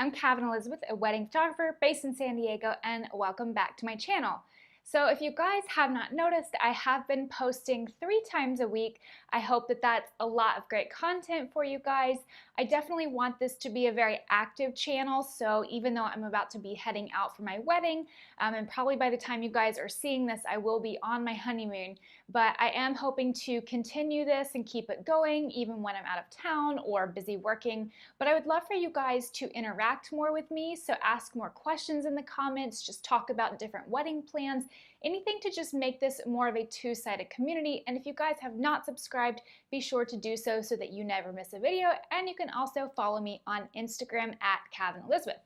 I'm Calvin Elizabeth, a wedding photographer based in San Diego, and welcome back to my channel. So if you guys have not noticed, I have been posting 3 times a week. I hope that that's a lot of great content for you guys. I definitely want this to be a very active channel, so even though I'm about to be heading out for my wedding, and probably by the time you guys are seeing this, I will be on my honeymoon, but I am hoping to continue this and keep it going even when I'm out of town or busy working. But I would love for you guys to interact more with me, so ask more questions in the comments, just talk about different wedding plans, anything to just make this more of a two-sided community. And if you guys have not subscribed, be sure to do so so that you never miss a video. And you can also follow me on Instagram at Calvin Elizabeth.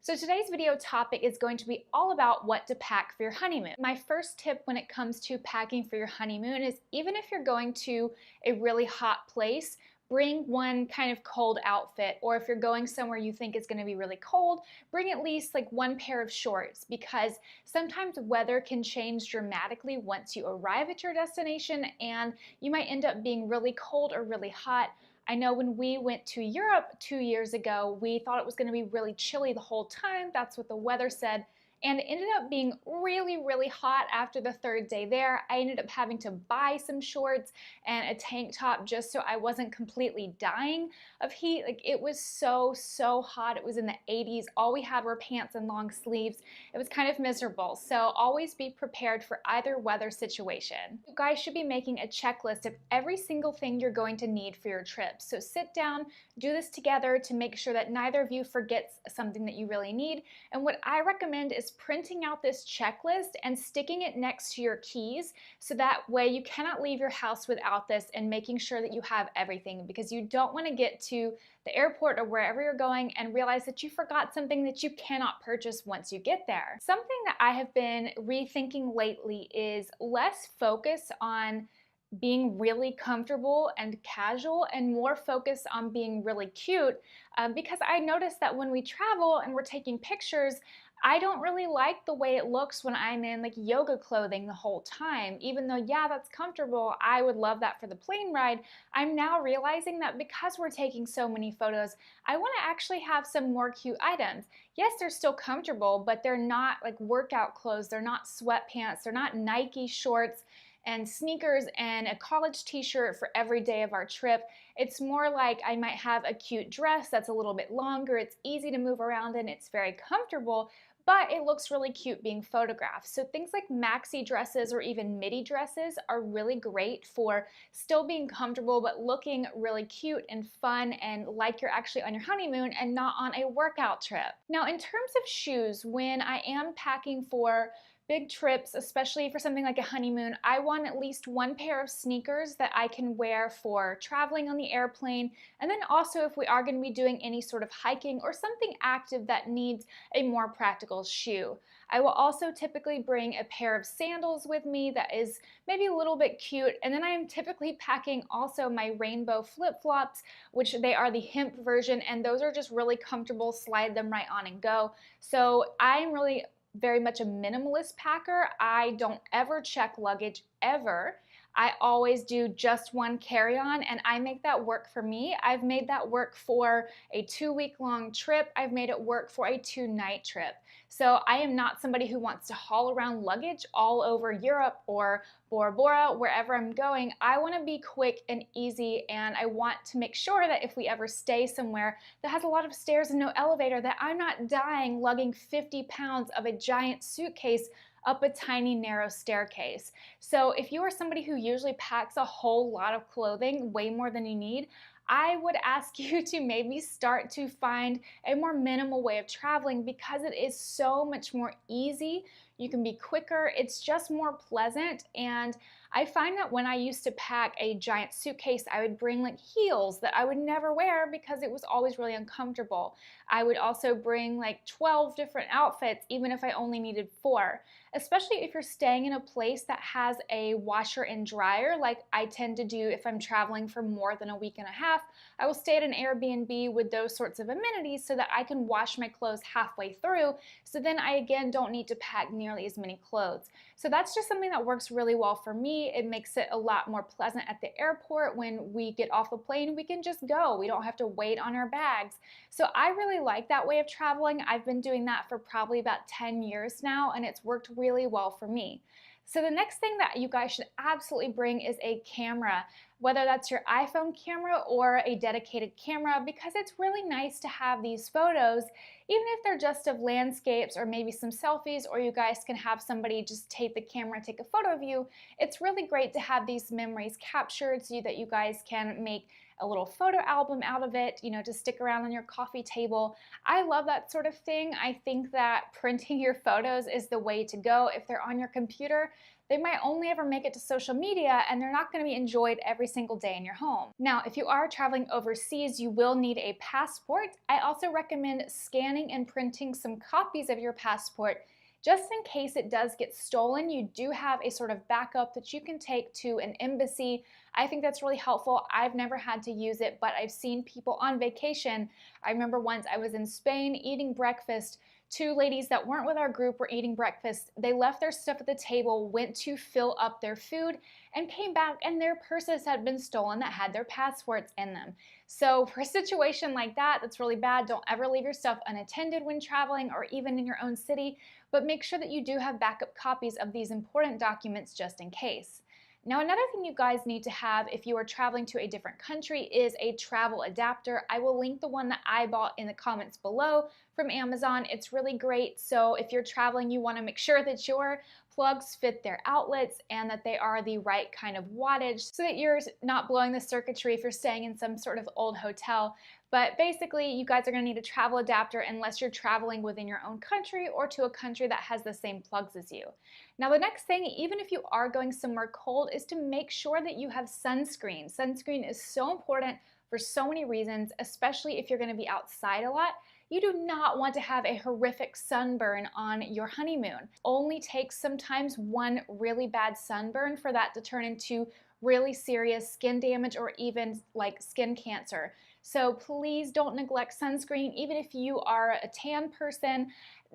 So today's video topic is going to be all about what to pack for your honeymoon. My first tip when it comes to packing for your honeymoon is, even if you're going to a really hot place, bring one kind of cold outfit, or if you're going somewhere you think is going to be really cold, bring at least like one pair of shorts, because sometimes weather can change dramatically once you arrive at your destination and you might end up being really cold or really hot. I know when we went to Europe 2 years ago, we thought it was going to be really chilly the whole time. That's what the weather said. And it ended up being really, really hot after the 3rd day there. I ended up having to buy some shorts and a tank top just so I wasn't completely dying of heat. Like, it was so hot. It was in the 80s. All we had were pants and long sleeves. It was kind of miserable. So always be prepared for either weather situation. You guys should be making a checklist of every single thing you're going to need for your trip. So sit down, do this together to make sure that neither of you forgets something that you really need. And what I recommend is printing out this checklist and sticking it next to your keys, so that way you cannot leave your house without this, and making sure that you have everything, because you don't want to get to the airport or wherever you're going and realize that you forgot something that you cannot purchase once you get there. Something that I have been rethinking lately is less focus on being really comfortable and casual and more focus on being really cute, because I noticed that when we travel and we're taking pictures, I don't really like the way it looks when I'm in like yoga clothing the whole time. Even though, yeah, that's comfortable, I would love that for the plane ride, I'm now realizing that because we're taking so many photos, I want to actually have some more cute items. Yes, they're still comfortable, but they're not like workout clothes, they're not sweatpants, they're not Nike shorts and sneakers and a college t-shirt for every day of our trip. It's more like I might have a cute dress that's a little bit longer, it's easy to move around in, it's very comfortable, but it looks really cute being photographed. So things like maxi dresses or even midi dresses are really great for still being comfortable but looking really cute and fun and like you're actually on your honeymoon and not on a workout trip. Now, in terms of shoes, when I am packing for big trips, especially for something like a honeymoon, I want at least one pair of sneakers that I can wear for traveling on the airplane, and then also if we are going to be doing any sort of hiking or something active that needs a more practical shoe. I will also typically bring a pair of sandals with me that is maybe a little bit cute, and then I am typically packing also my rainbow flip-flops, which they are the hemp version, and those are just really comfortable, slide them right on and go. So I'm really very much a minimalist packer. I don't ever check luggage ever. I always do just one carry-on, and I make that work for me. I've made that work for a 2-week-long trip. I've made it work for a 2-night trip. So I am not somebody who wants to haul around luggage all over Europe or Bora, wherever I'm going. I want to be quick and easy, and I want to make sure that if we ever stay somewhere that has a lot of stairs and no elevator, that I'm not dying lugging 50 pounds of a giant suitcase up a tiny narrow staircase. So if you are somebody who usually packs a whole lot of clothing, way more than you need, I would ask you to maybe start to find a more minimal way of traveling, because it is so much more easy. You can be quicker, it's just more pleasant. And I find that when I used to pack a giant suitcase, I would bring like heels that I would never wear because it was always really uncomfortable. I would also bring like 12 different outfits, even if I only needed 4. especially if you're staying in a place that has a washer and dryer like I tend to do if I'm traveling for more than a week and a half. I will stay at an Airbnb with those sorts of amenities so that I can wash my clothes halfway through, so then I again don't need to pack nearly as many clothes. So that's just something that works really well for me. It makes it a lot more pleasant at the airport. When we get off the plane, we can just go. We don't have to wait on our bags. So I really like that way of traveling. I've been doing that for probably about 10 years now, and it's worked really well for me. So the next thing that you guys should absolutely bring is a camera, whether that's your iPhone camera or a dedicated camera, because it's really nice to have these photos, even if they're just of landscapes or maybe some selfies, or you guys can have somebody just take the camera, take a photo of you. It's really great to have these memories captured so that you guys can make a little photo album out of it, to stick around on your coffee table. I love that sort of thing. I think that printing your photos is the way to go. If they're on your computer, they might only ever make it to social media, and they're not going to be enjoyed every single day in your home. Now, if you are traveling overseas, you will need a passport. I also recommend scanning and printing some copies of your passport just in case it does get stolen. You do have a sort of backup that you can take to an embassy. I think that's really helpful. I've never had to use it, but I've seen people on vacation. I remember once I was in Spain eating breakfast. Two ladies that weren't with our group were eating breakfast. They left their stuff at the table, went to fill up their food, and came back, and their purses had been stolen that had their passports in them. So for a situation like that, that's really bad. Don't ever leave your stuff unattended when traveling or even in your own city, but make sure that you do have backup copies of these important documents just in case. Now, another thing you guys need to have if you are traveling to a different country is a travel adapter. I will link the one that I bought in the comments below from Amazon. It's really great. So if you're traveling, you want to make sure that your plugs fit their outlets and that they are the right kind of wattage so that you're not blowing the circuitry if you're staying in some sort of old hotel. But basically, you guys are going to need a travel adapter unless you're traveling within your own country or to a country that has the same plugs as you. Now, the next thing, even if you are going somewhere cold, is to make sure that you have sunscreen. Sunscreen is so important for so many reasons, especially if you're going to be outside a lot. You do not want to have a horrific sunburn on your honeymoon. Only takes sometimes one really bad sunburn for that to turn into really serious skin damage or even like skin cancer. So please don't neglect sunscreen. Even if you are a tan person,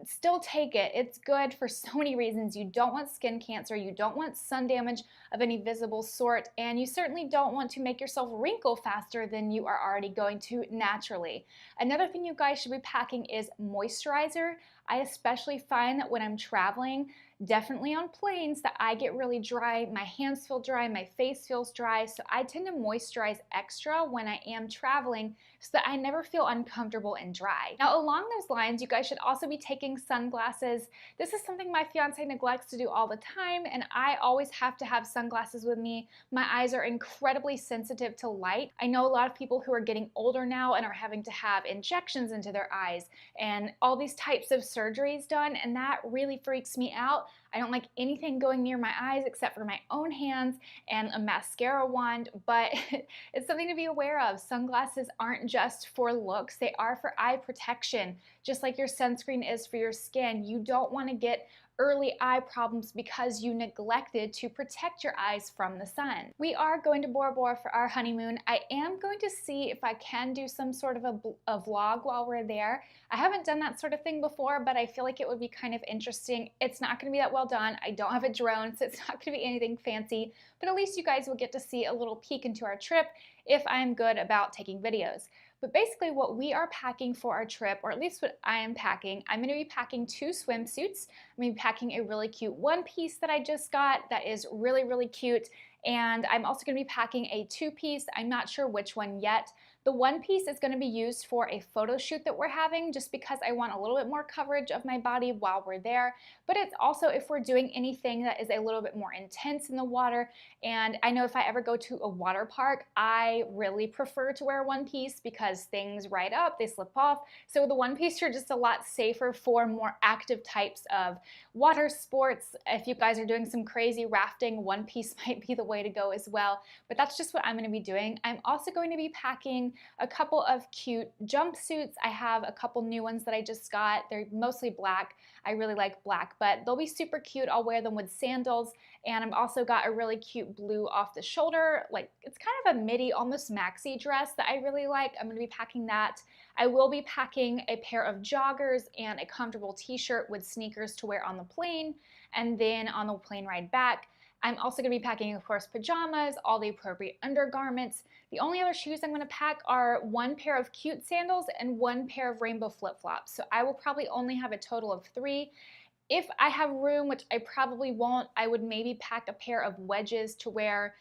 still take it. It's good for so many reasons. You don't want skin cancer, you don't want sun damage of any visible sort, and you certainly don't want to make yourself wrinkle faster than you are already going to naturally. Another thing you guys should be packing is moisturizer. I especially find that when I'm traveling, definitely on planes, that I get really dry, my hands feel dry, my face feels dry, so I tend to moisturize extra when I am traveling so that I never feel uncomfortable and dry. Now, along those lines, you guys should also be taking sunglasses. This is something my fiance neglects to do all the time, and I always have to have sunglasses with me. My eyes are incredibly sensitive to light. I know a lot of people who are getting older now and are having to have injections into their eyes and all these types of surgeries done, and that really freaks me out. I don't like anything going near my eyes except for my own hands and a mascara wand, but it's something to be aware of. Sunglasses aren't just for looks, they are for eye protection, just like your sunscreen is for your skin. You don't want to get early eye problems because you neglected to protect your eyes from the sun. We are going to Bora Bora for our honeymoon. I am going to see if I can do some sort of a vlog while we're there. I haven't done that sort of thing before, but I feel like it would be kind of interesting. It's not going to be that well done. I don't have a drone, so it's not going to be anything fancy, but at least you guys will get to see a little peek into our trip if I'm good about taking videos. But basically what we are packing for our trip, or at least what I am packing, I'm going to be packing 2 swimsuits. I'm going to be packing a really cute one piece that I just got that is really, really cute. And I'm also going to be packing a 2-piece. I'm not sure which one yet. The one piece is going to be used for a photo shoot that we're having just because I want a little bit more coverage of my body while we're there. But it's also if we're doing anything that is a little bit more intense in the water. And I know if I ever go to a water park, I really prefer to wear one piece because things ride up, they slip off. So with the one piece, you're just a lot safer for more active types of water sports. If you guys are doing some crazy rafting, one piece might be the way to go as well. But that's just what I'm going to be doing. I'm also going to be packing a couple of cute jumpsuits. I have a couple new ones that I just got. They're mostly black. I really like black, but they'll be super cute. I'll wear them with sandals, and I've also got a really cute blue off the shoulder, like it's kind of a midi, almost maxi dress that I really like. I'm going to be packing that. I will be packing a pair of joggers and a comfortable t-shirt with sneakers to wear on the plane, and then on the plane ride back. I'm also going to be packing, of course, pajamas, all the appropriate undergarments. The only other shoes I'm going to pack are one pair of cute sandals and one pair of rainbow flip-flops. So I will probably only have a total of 3. If I have room, which I probably won't, I would maybe pack a pair of wedges to wear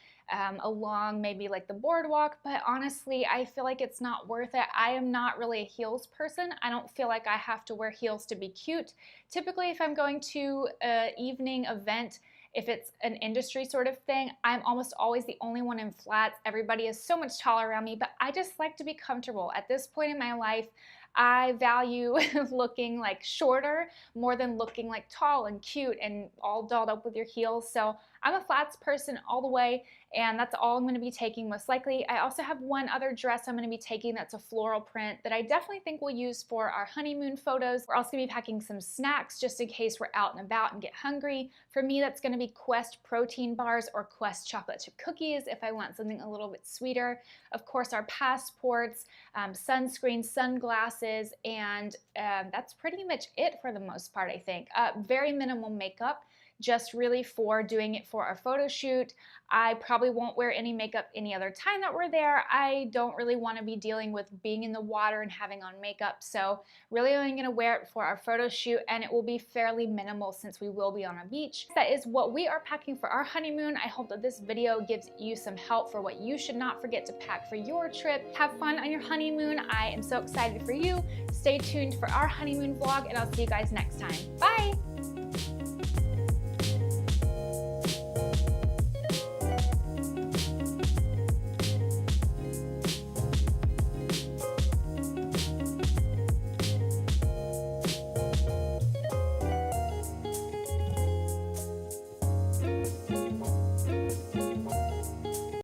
along maybe like the boardwalk, but honestly, I feel like it's not worth it. I am not really a heels person. I don't feel like I have to wear heels to be cute. Typically, if I'm going to an evening event, if it's an industry sort of thing, I'm almost always the only one in flats. Everybody is so much taller around me, but I just like to be comfortable. At this point in my life, I value looking like shorter more than looking like tall and cute and all dolled up with your heels. So I'm a flats person all the way, and that's all I'm going to be taking most likely. I also have one other dress I'm going to be taking that's a floral print that I definitely think we'll use for our honeymoon photos. We're also going to be packing some snacks just in case we're out and about and get hungry. For me, that's going to be Quest protein bars or Quest chocolate chip cookies if I want something a little bit sweeter. Of course, our passports, sunscreen, sunglasses, and that's pretty much it for the most part, I think. Very minimal makeup, just really for doing it for our photo shoot. I probably won't wear any makeup any other time that we're there. I don't really want to be dealing with being in the water and having on makeup, so really only going to wear it for our photo shoot, and it will be fairly minimal since we will be on a beach. That is what we are packing for our honeymoon. I hope that this video gives you some help for what you should not forget to pack for your trip. Have fun on your honeymoon. I am so excited for you. Stay tuned for our honeymoon vlog, and I'll see you guys next time. Bye!